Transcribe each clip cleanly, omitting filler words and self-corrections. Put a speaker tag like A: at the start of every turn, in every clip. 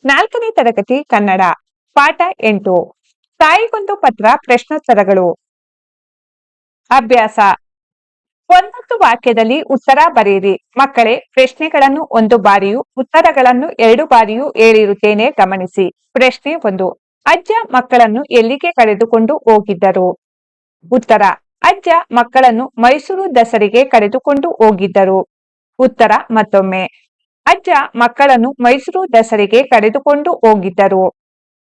A: 4ನೇ ತರಗತಿ ಕನ್ನಡ ಪಾಠ 8 ತಾಯಿಗೊಂದು ಪತ್ರ ಪ್ರಶ್ನೋತ್ತರಗಳು. ಅಭ್ಯಾಸ 9 ವಾಕ್ಯದಲ್ಲಿ ಉತ್ತರ ಬರೆಯಿರಿ. ಮಕ್ಕಳೇ, ಪ್ರಶ್ನೆಗಳನ್ನು 1 ಬಾರಿಯೂ ಉತ್ತರಗಳನ್ನು 2 ಬಾರಿಯೂ ಹೇಳಿರುತ್ತೇನೆ, ಗಮನಿಸಿ. ಪ್ರಶ್ನೆ 1. ಅಜ್ಜ ಮಕ್ಕಳನ್ನು ಎಲ್ಲಿಗೆ ಕರೆದುಕೊಂಡು ಹೋಗಿದ್ದರು? ಉತ್ತರ: ಅಜ್ಜ ಮಕ್ಕಳನ್ನು ಮೈಸೂರು ದಸರೆಗೆ ಕರೆದುಕೊಂಡು ಹೋಗಿದ್ದರು. ಉತ್ತರ ಮತ್ತೊಮ್ಮೆ: ಅಜ್ಜ ಮಕ್ಕಳನ್ನು ಮೈಸೂರು ದಸರೆಗೆ ಕರೆದುಕೊಂಡು ಹೋಗಿದ್ದರು.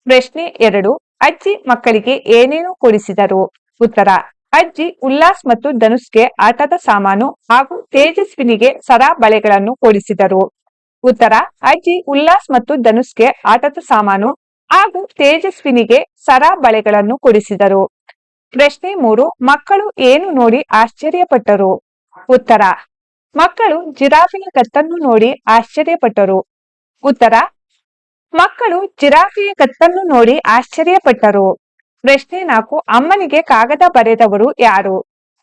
A: ಪ್ರಶ್ನೆ 2. ಅಜ್ಜಿ ಮಕ್ಕಳಿಗೆ ಏನೇನು ಕೊಡಿಸಿದರು? ಉತ್ತರ: ಅಜ್ಜಿ ಉಲ್ಲಾಸ್ ಮತ್ತು ಧನುಷ್ಗೆ ಆಟದ ಸಾಮಾನು ಹಾಗೂ ತೇಜಸ್ವಿನಿಗೆ ಸರ ಬಳೆಗಳನ್ನು ಕೊಡಿಸಿದರು. ಉತ್ತರ: ಅಜ್ಜಿ ಉಲ್ಲಾಸ್ ಮತ್ತು ಧನುಷ್ಗೆ ಆಟದ ಸಾಮಾನು ಹಾಗೂ ತೇಜಸ್ವಿನಿಗೆ ಸರ ಬಳೆಗಳನ್ನು ಕೊಡಿಸಿದರು. ಪ್ರಶ್ನೆ 3. ಮಕ್ಕಳು ಏನು ನೋಡಿ ಆಶ್ಚರ್ಯಪಟ್ಟರು? ಉತ್ತರ: ಮಕ್ಕಳು ಜಿರಾಫೆಯ ಕತ್ತನ್ನು ನೋಡಿ ಆಶ್ಚರ್ಯಪಟ್ಟರು. ಉತ್ತರ: ಮಕ್ಕಳು ಜಿರಾಫೆಯ ಕತ್ತನ್ನು ನೋಡಿ ಆಶ್ಚರ್ಯಪಟ್ಟರು. ಪ್ರಶ್ನೆ 4. ಅಮ್ಮನಿಗೆ ಕಾಗದ ಬರೆದವರು ಯಾರು?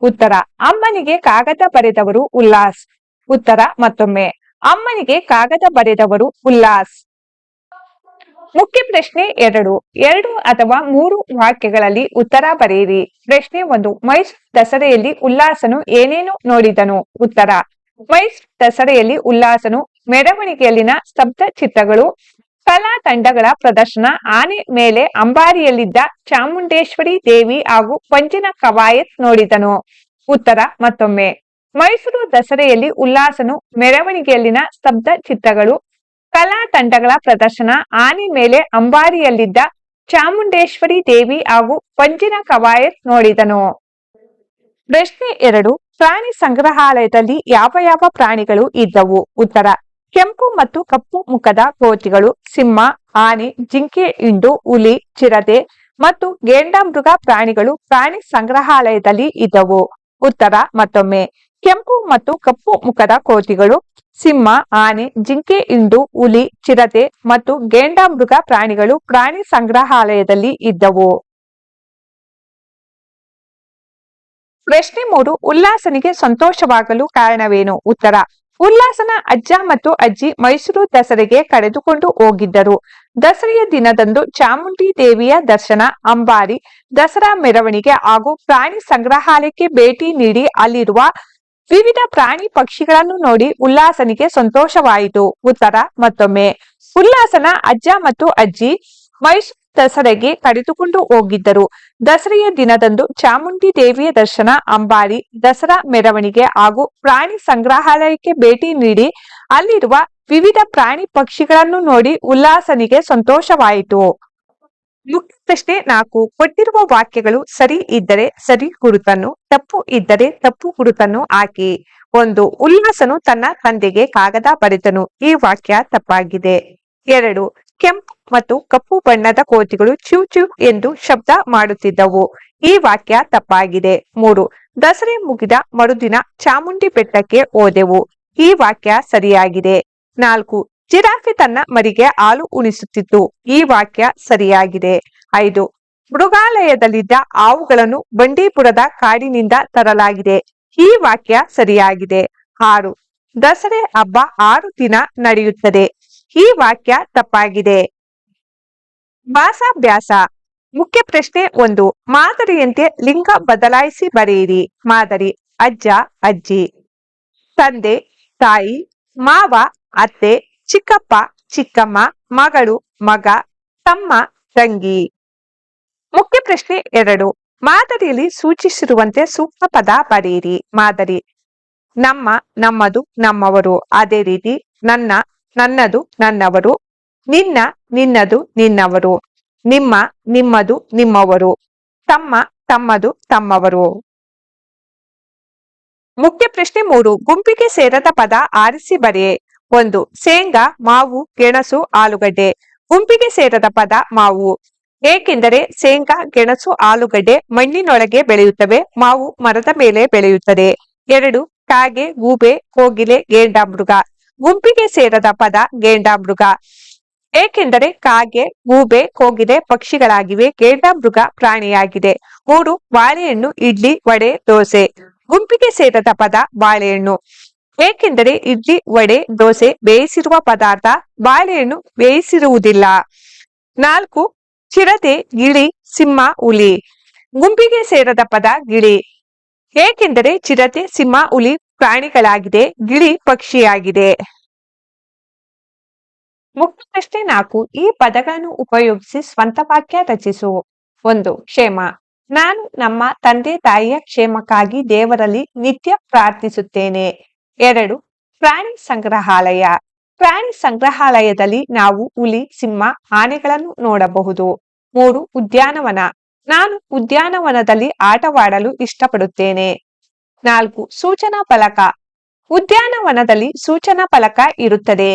A: ಉತ್ತರ: ಅಮ್ಮನಿಗೆ ಕಾಗದ ಬರೆದವರು ಉಲ್ಲಾಸ್. ಉತ್ತರ ಮತ್ತೊಮ್ಮೆ: ಅಮ್ಮನಿಗೆ ಕಾಗದ ಬರೆದವರು ಉಲ್ಲಾಸ್. ಮುಖ್ಯ ಪ್ರಶ್ನೆ 2. 2 ಅಥವಾ 3 ವಾಕ್ಯಗಳಲ್ಲಿ ಉತ್ತರ ಬರೆಯಿರಿ. ಪ್ರಶ್ನೆ 1. ಮೈಸೂರು ದಸರೆಯಲ್ಲಿ ಉಲ್ಲಾಸನು ಏನೇನು ನೋಡಿದನು? ಉತ್ತರ: ಮೈಸೂರು ದಸರೆಯಲ್ಲಿ ಉಲ್ಲಾಸನು ಮೆರವಣಿಗೆಯಲ್ಲಿನ ಸ್ತಬ್ಧ ಚಿತ್ರಗಳು, ಕಲಾ ತಂಡಗಳ ಪ್ರದರ್ಶನ, ಆನೆ ಮೇಲೆ ಅಂಬಾರಿಯಲ್ಲಿದ್ದ ಚಾಮುಂಡೇಶ್ವರಿ ದೇವಿ ಹಾಗೂ ಪಂಜಿನ ಕವಾಯತ್ ನೋಡಿದನು. ಉತ್ತರ ಮತ್ತೊಮ್ಮೆ: ಮೈಸೂರು ದಸರೆಯಲ್ಲಿ ಉಲ್ಲಾಸನು ಮೆರವಣಿಗೆಯಲ್ಲಿನ ಸ್ತಬ್ಧ ಚಿತ್ರಗಳು, ಕಲಾ ತಂಡಗಳ ಪ್ರದರ್ಶನ, ಆನೆ ಮೇಲೆ ಅಂಬಾರಿಯಲ್ಲಿದ್ದ ಚಾಮುಂಡೇಶ್ವರಿ ದೇವಿ ಹಾಗೂ ಪಂಜಿನ ಕವಾಯತ್ ನೋಡಿದನು. ಪ್ರಶ್ನೆ 2. ಪ್ರಾಣಿ ಸಂಗ್ರಹಾಲಯದಲ್ಲಿ ಯಾವ ಯಾವ ಪ್ರಾಣಿಗಳು ಇದ್ದವು? ಉತ್ತರ: ಕೆಂಪು ಮತ್ತು ಕಪ್ಪು ಮುಖದ ಕೋತಿಗಳು, ಸಿಂಹ, ಆನೆ, ಜಿಂಕೆ, ಹಿಂಡು, ಹುಲಿ, ಚಿರತೆ ಮತ್ತು ಗೆಂಡಮೃಗ ಪ್ರಾಣಿಗಳು ಪ್ರಾಣಿ ಸಂಗ್ರಹಾಲಯದಲ್ಲಿ ಇದ್ದವು. ಉತ್ತರ ಮತ್ತೊಮ್ಮೆ: ಕೆಂಪು ಮತ್ತು ಕಪ್ಪು ಮುಖದ ಕೋತಿಗಳು, ಸಿಂಹ, ಆನೆ, ಜಿಂಕೆ, ಹಿಂಡು, ಹುಲಿ, ಚಿರತೆ ಮತ್ತು ಗೆಂಡಮೃಗ ಪ್ರಾಣಿಗಳು ಪ್ರಾಣಿ ಸಂಗ್ರಹಾಲಯದಲ್ಲಿ ಇದ್ದವು. ಪ್ರಶ್ನೆ 3. ಉಲ್ಲಾಸನಿಗೆ ಸಂತೋಷವಾಗಲು ಕಾರಣವೇನು? ಉತ್ತರ: ಉಲ್ಲಾಸನ ಅಜ್ಜ ಮತ್ತು ಅಜ್ಜಿ ಮೈಸೂರು ದಸರೆಗೆ ಕರೆದುಕೊಂಡು ಹೋಗಿದ್ದರು. ದಸರೆಯ ದಿನದಂದು ಚಾಮುಂಡಿ ದೇವಿಯ ದರ್ಶನ, ಅಂಬಾರಿ, ದಸರಾ ಮೆರವಣಿಗೆ ಹಾಗೂ ಪ್ರಾಣಿ ಸಂಗ್ರಹಾಲಯಕ್ಕೆ ಭೇಟಿ ನೀಡಿ ಅಲ್ಲಿರುವ ವಿವಿಧ ಪ್ರಾಣಿ ಪಕ್ಷಿಗಳನ್ನು ನೋಡಿ ಉಲ್ಲಾಸನಿಗೆ ಸಂತೋಷವಾಯಿತು. ಉತ್ತರ ಮತ್ತೊಮ್ಮೆ: ಉಲ್ಲಾಸನ ಅಜ್ಜ ಮತ್ತು ಅಜ್ಜಿ ಮೈಸೂರು ದಸರೆಗೆ ಕರೆದುಕೊಂಡು ಹೋಗಿದ್ದರು. ದಸರೆಯ ದಿನದಂದು ಚಾಮುಂಡಿ ದೇವಿಯ ದರ್ಶನ, ಅಂಬಾರಿ, ದಸರಾ ಮೆರವಣಿಗೆ ಹಾಗೂ ಪ್ರಾಣಿ ಸಂಗ್ರಹಾಲಯಕ್ಕೆ ಭೇಟಿ ನೀಡಿ ಅಲ್ಲಿರುವ ವಿವಿಧ ಪ್ರಾಣಿ ಪಕ್ಷಿಗಳನ್ನು ನೋಡಿ ಉಲ್ಲಾಸನಿಗೆ ಸಂತೋಷವಾಯಿತು. ಮುಖ್ಯ ಪ್ರಶ್ನೆ 4. ಕೊಟ್ಟಿರುವ ವಾಕ್ಯಗಳು ಸರಿ ಇದ್ದರೆ ಸರಿ ಗುರುತನ್ನು, ತಪ್ಪು ಇದ್ದರೆ ತಪ್ಪು ಗುರುತನ್ನು ಹಾಕಿ. 1. ಉಲ್ಲಾಸನು ತನ್ನ ತಂದೆಗೆ ಕಾಗದ ಬರೆದನು. ಈ ವಾಕ್ಯ ತಪ್ಪಾಗಿದೆ. 2. ಕೆಂಪು ಮತ್ತು ಕಪ್ಪು ಬಣ್ಣದ ಕೋತಿಗಳು ಚಿವ್ ಚಿವ್ ಎಂದು ಶಬ್ದ ಮಾಡುತ್ತಿದ್ದವು. ಈ ವಾಕ್ಯ ತಪ್ಪಾಗಿದೆ. 3. ದಸರೆ ಮುಗಿದ ಮರುದಿನ ಚಾಮುಂಡಿ ಬೆಟ್ಟಕ್ಕೆ ಹೋದೆವು. ಈ ವಾಕ್ಯ ಸರಿಯಾಗಿದೆ. 4. ಜಿರಾಫೆ ತನ್ನ ಮರಿಗೆ ಹಾಲು ಉಣಿಸುತ್ತಿತ್ತು. ಈ ವಾಕ್ಯ ಸರಿಯಾಗಿದೆ. 5. ಮೃಗಾಲಯದಲ್ಲಿದ್ದ ಹಾವುಗಳನ್ನು ಬಂಡೀಪುರದ ಕಾಡಿನಿಂದ ತರಲಾಗಿದೆ. ಈ ವಾಕ್ಯ ಸರಿಯಾಗಿದೆ. 6. ದಸರೆ ಹಬ್ಬ 6 ದಿನ ನಡೆಯುತ್ತದೆ. ಈ ವಾಕ್ಯ ತಪ್ಪಾಗಿದೆ. ಭಾಷಾಭ್ಯಾಸ. ಮುಖ್ಯ ಪ್ರಶ್ನೆ 1. ಮಾದರಿಯಂತೆ ಲಿಂಗ ಬದಲಾಯಿಸಿ ಬರೆಯಿರಿ. ಮಾದರಿ: ಅಜ್ಜ, ಅಜ್ಜಿ. ತಂದೆ, ತಾಯಿ, ಮಾವ, ಅತ್ತೆ, ಚಿಕ್ಕಪ್ಪ, ಚಿಕ್ಕಮ್ಮ, ಮಗಳು, ಮಗ, ತಮ್ಮ, ತಂಗಿ. ಮುಖ್ಯ ಪ್ರಶ್ನೆ 2. ಮಾದರಿಯಲ್ಲಿ ಸೂಚಿಸಿರುವಂತೆ ಸೂಕ್ತ ಪದ ಬರೆಯಿರಿ. ಮಾದರಿ: ನಮ್ಮ, ನಮ್ಮದು, ನಮ್ಮವರು. ಅದೇ ರೀತಿ ನನ್ನ, ನನ್ನದು, ನನ್ನವರು. ನಿನ್ನ, ನಿನ್ನದು, ನಿನ್ನವರು. ನಿಮ್ಮ, ನಿಮ್ಮದು, ನಿಮ್ಮವರು. ತಮ್ಮ, ತಮ್ಮದು, ತಮ್ಮವರು. ಮುಖ್ಯ ಪ್ರಶ್ನೆ 3. ಗುಂಪಿಗೆ ಸೇರದ ಪದ ಆರಿಸಿ ಬರೆಯೇ. 1. ಶೇಂಗಾ, ಮಾವು, ಗೆಣಸು, ಆಲೂಗಡ್ಡೆ. ಗುಂಪಿಗೆ ಸೇರದ ಪದ ಮಾವು. ಏಕೆಂದರೆ ಶೇಂಗಾ, ಗೆಣಸು, ಆಲೂಗಡ್ಡೆ ಮಣ್ಣಿನೊಳಗೆ ಬೆಳೆಯುತ್ತವೆ, ಮಾವು ಮರದ ಮೇಲೆ ಬೆಳೆಯುತ್ತದೆ. 2. ಕಾಗೆ, ಗೂಬೆ, ಕೋಗಿಲೆ, ಗೆಂಡಮೃಗ. ಗುಂಪಿಗೆ ಸೇರದ ಪದ ಗೆಂಡಮೃಗ. ಏಕೆಂದರೆ ಕಾಗೆ, ಗೂಬೆ, ಕೋಗಿಲೆ ಪಕ್ಷಿಗಳಾಗಿವೆ, ಗೆಂಡಮೃಗ ಪ್ರಾಣಿಯಾಗಿದೆ. 3. ಬಾಳೆಹಣ್ಣು, ಇಡ್ಲಿ, ವಡೆ, ದೋಸೆ. ಗುಂಪಿಗೆ ಸೇರದ ಪದ ಬಾಳೆಹಣ್ಣು. ಏಕೆಂದರೆ ಇಡ್ಲಿ, ವಡೆ, ದೋಸೆ ಬೇಯಿಸಿರುವ ಪದಾರ್ಥ, ಬಾಳೆಹಣ್ಣು ಬೇಯಿಸಿರುವುದಿಲ್ಲ. 4. ಚಿರತೆ, ಗಿಳಿ, ಸಿಂಹ, ಹುಲಿ. ಗುಂಪಿಗೆ ಸೇರದ ಪದ ಗಿಳಿ. ಏಕೆಂದರೆ ಚಿರತೆ, ಸಿಂಹ, ಹುಲಿ ಪ್ರಾಣಿಗಳಾಗಿದೆ, ಗಿಳಿ ಪಕ್ಷಿಯಾಗಿದೆ. ಮುಖ್ಯ ಪ್ರಶ್ನೆ 4. ಈ ಪದಗಳನ್ನು ಉಪಯೋಗಿಸಿ ಸ್ವಂತ ವಾಕ್ಯ ರಚಿಸು. 1. ಕ್ಷೇಮ. ನಾನು ನಮ್ಮ ತಂದೆ ತಾಯಿಯ ಕ್ಷೇಮಕ್ಕಾಗಿ ದೇವರಲ್ಲಿ ನಿತ್ಯ ಪ್ರಾರ್ಥಿಸುತ್ತೇನೆ. 2. ಪ್ರಾಣಿ ಸಂಗ್ರಹಾಲಯ. ಪ್ರಾಣಿ ಸಂಗ್ರಹಾಲಯದಲ್ಲಿ ನಾವು ಹುಲಿ, ಸಿಂಹ, ಆನೆಗಳನ್ನು ನೋಡಬಹುದು. 3. ಉದ್ಯಾನವನ. ನಾನು ಉದ್ಯಾನವನದಲ್ಲಿ ಆಟವಾಡಲು ಇಷ್ಟಪಡುತ್ತೇನೆ. 4. ಸೂಚನಾ ಫಲಕ. ಉದ್ಯಾನವನದಲ್ಲಿ ಸೂಚನಾ ಫಲಕ ಇರುತ್ತದೆ.